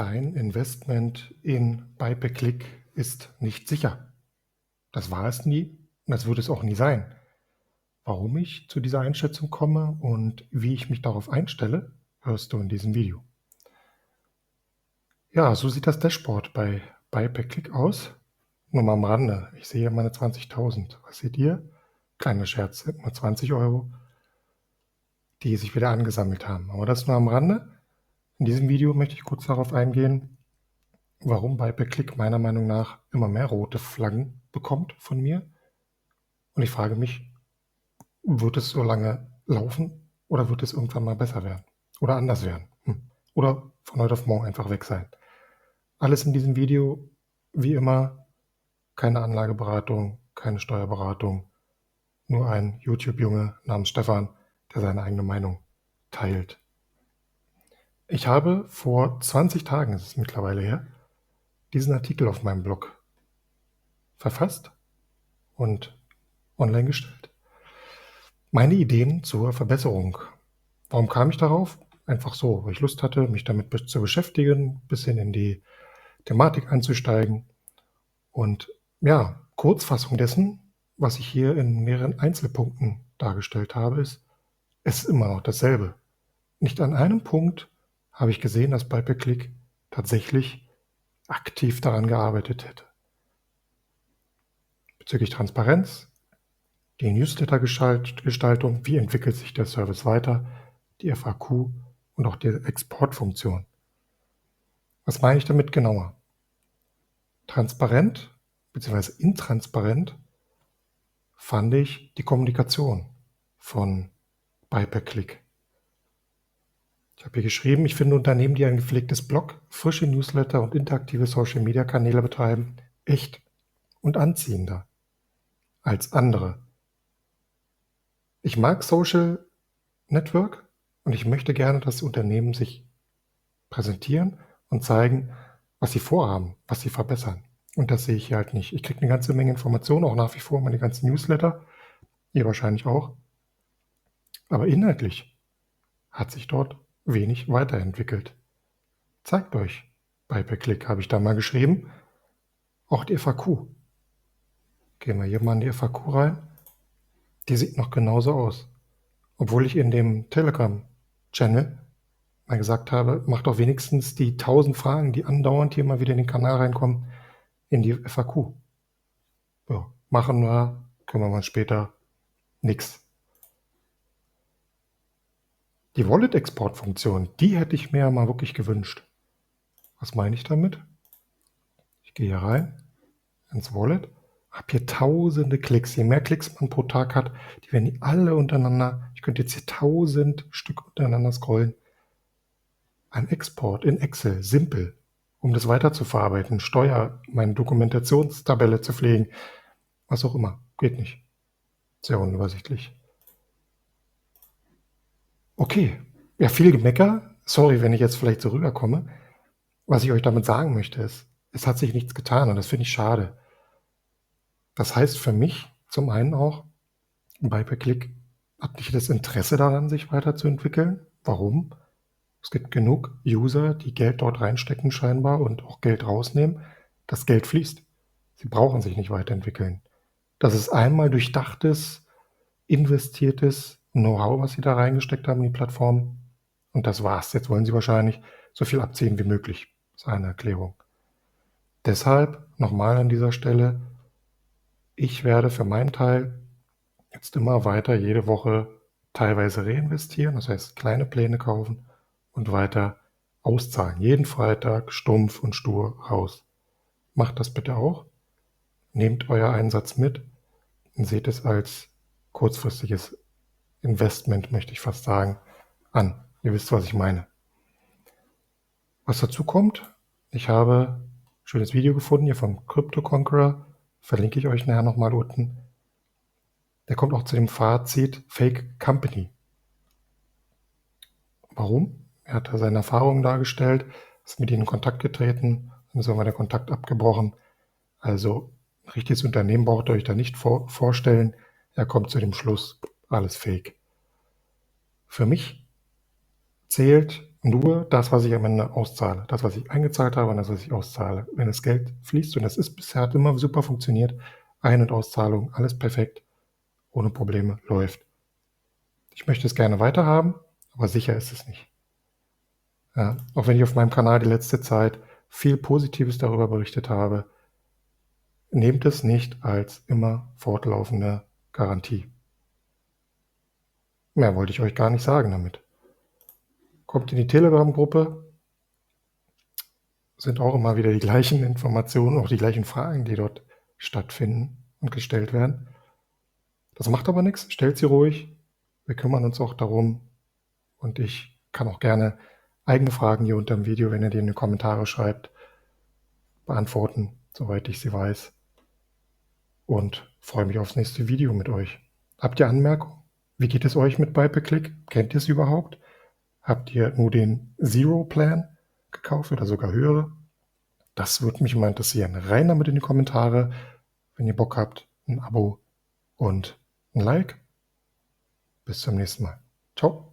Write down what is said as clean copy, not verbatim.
Dein Investment in Buy per Click ist nicht sicher. Das war es nie und das wird es auch nie sein. Warum ich zu dieser Einschätzung komme und wie ich mich darauf einstelle, hörst du in diesem Video. Ja, so sieht das Dashboard bei Buy per Click aus. Nur mal am Rande. Ich sehe meine 20.000. Was seht ihr? Kleiner Scherz, sind nur 20 Euro, die sich wieder angesammelt haben. Aber das nur am Rande. In diesem Video möchte ich kurz darauf eingehen, warum Buy per Click meiner Meinung nach immer mehr rote Flaggen bekommt von mir. Und ich frage mich, wird es so lange laufen oder wird es irgendwann mal besser werden oder anders werden? Oder von heute auf morgen einfach weg sein? Alles in diesem Video, wie immer, keine Anlageberatung, keine Steuerberatung, nur ein YouTube-Junge namens Stefan, der seine eigene Meinung teilt. Ich habe vor 20 Tagen, ist es mittlerweile her, diesen Artikel auf meinem Blog verfasst und online gestellt. Meine Ideen zur Verbesserung. Warum kam ich darauf? Einfach so, weil ich Lust hatte, mich damit zu beschäftigen, ein bisschen in die Thematik einzusteigen. Und ja, Kurzfassung dessen, was ich hier in mehreren Einzelpunkten dargestellt habe, ist, es ist immer noch dasselbe. Nicht an einem Punkt habe ich gesehen, dass Buy per Click tatsächlich aktiv daran gearbeitet hätte. Bezüglich Transparenz, die Newsletter-Gestaltung, wie entwickelt sich der Service weiter, die FAQ und auch die Exportfunktion. Was meine ich damit genauer? Transparent bzw. intransparent fand ich die Kommunikation von Buy per Click. Ich habe hier geschrieben, ich finde Unternehmen, die ein gepflegtes Blog, frische Newsletter und interaktive Social-Media-Kanäle betreiben, echt und anziehender als andere. Ich mag Social Network und ich möchte gerne, dass Unternehmen sich präsentieren und zeigen, was sie vorhaben, was sie verbessern. Und das sehe ich hier halt nicht. Ich kriege eine ganze Menge Informationen, auch nach wie vor meine ganzen Newsletter, ihr wahrscheinlich auch. Aber inhaltlich hat sich dort wenig weiterentwickelt. Zeigt euch. Buy per Click habe ich da mal geschrieben. Auch die FAQ. Gehen wir hier mal in die FAQ rein. Die sieht noch genauso aus. Obwohl ich in dem Telegram-Channel mal gesagt habe, macht doch wenigstens die 1000 Fragen, die andauernd hier mal wieder in den Kanal reinkommen, in die FAQ. Ja, machen wir, können wir mal später, nix. Die Wallet-Export-Funktion, die hätte ich mir mal wirklich gewünscht. Was meine ich damit? Ich gehe hier rein ins Wallet, habe hier tausende Klicks. Je mehr Klicks man pro Tag hat, die werden die alle untereinander. Ich könnte jetzt hier 1000 Stück untereinander scrollen. Ein Export in Excel, simpel, um das weiter zu verarbeiten, meine Dokumentationstabelle zu pflegen, was auch immer, geht nicht. Sehr unübersichtlich. Okay, ja, viel Gemecker. Sorry, wenn ich jetzt vielleicht so rüberkomme. Was ich euch damit sagen möchte ist, es hat sich nichts getan und das finde ich schade. Das heißt für mich zum einen auch, Buy per Click hat nicht das Interesse daran, sich weiterzuentwickeln. Warum? Es gibt genug User, die Geld dort reinstecken scheinbar und auch Geld rausnehmen. Das Geld fließt. Sie brauchen sich nicht weiterentwickeln. Das ist einmal durchdachtes, investiertes Know-how, was sie da reingesteckt haben in die Plattform. Und das war's. Jetzt wollen sie wahrscheinlich so viel abziehen wie möglich. Das ist eine Erklärung. Deshalb nochmal an dieser Stelle, ich werde für meinen Teil jetzt immer weiter jede Woche teilweise reinvestieren, das heißt kleine Pläne kaufen und weiter auszahlen. Jeden Freitag stumpf und stur raus. Macht das bitte auch. Nehmt euer Einsatz mit und seht es als kurzfristiges Investment, möchte ich fast sagen, an. Ihr wisst, was ich meine. Was dazu kommt, ich habe ein schönes Video gefunden hier vom Crypto Conqueror, verlinke ich euch nachher nochmal unten. Der kommt auch zu dem Fazit Fake Company. Warum? Er hat da seine Erfahrungen dargestellt, ist mit ihnen in Kontakt getreten, dann ist aber der Kontakt abgebrochen. Also ein richtiges Unternehmen braucht ihr euch da nicht vorstellen. Er kommt zu dem Schluss, alles Fake. Für mich zählt nur das, was ich am Ende auszahle. Das, was ich eingezahlt habe und das, was ich auszahle. Wenn das Geld fließt, und das ist bisher hat immer super funktioniert, Ein- und Auszahlung, alles perfekt, ohne Probleme, läuft. Ich möchte es gerne weiterhaben, aber sicher ist es nicht. Ja, auch wenn ich auf meinem Kanal die letzte Zeit viel Positives darüber berichtet habe, nehmt es nicht als immer fortlaufende Garantie. Mehr wollte ich euch gar nicht sagen damit. Kommt in die Telegram-Gruppe, sind auch immer wieder die gleichen Informationen, auch die gleichen Fragen, die dort stattfinden und gestellt werden. Das macht aber nichts, stellt sie ruhig. Wir kümmern uns auch darum und ich kann auch gerne eigene Fragen hier unter dem Video, wenn ihr die in die Kommentare schreibt, beantworten, soweit ich sie weiß. Und freue mich aufs nächste Video mit euch. Habt ihr Anmerkungen? Wie geht es euch mit BuyPerClick? Kennt ihr es überhaupt? Habt ihr nur den Zero-Plan gekauft oder sogar höhere? Das würde mich mal interessieren. Rein damit in die Kommentare. Wenn ihr Bock habt, ein Abo und ein Like. Bis zum nächsten Mal. Ciao.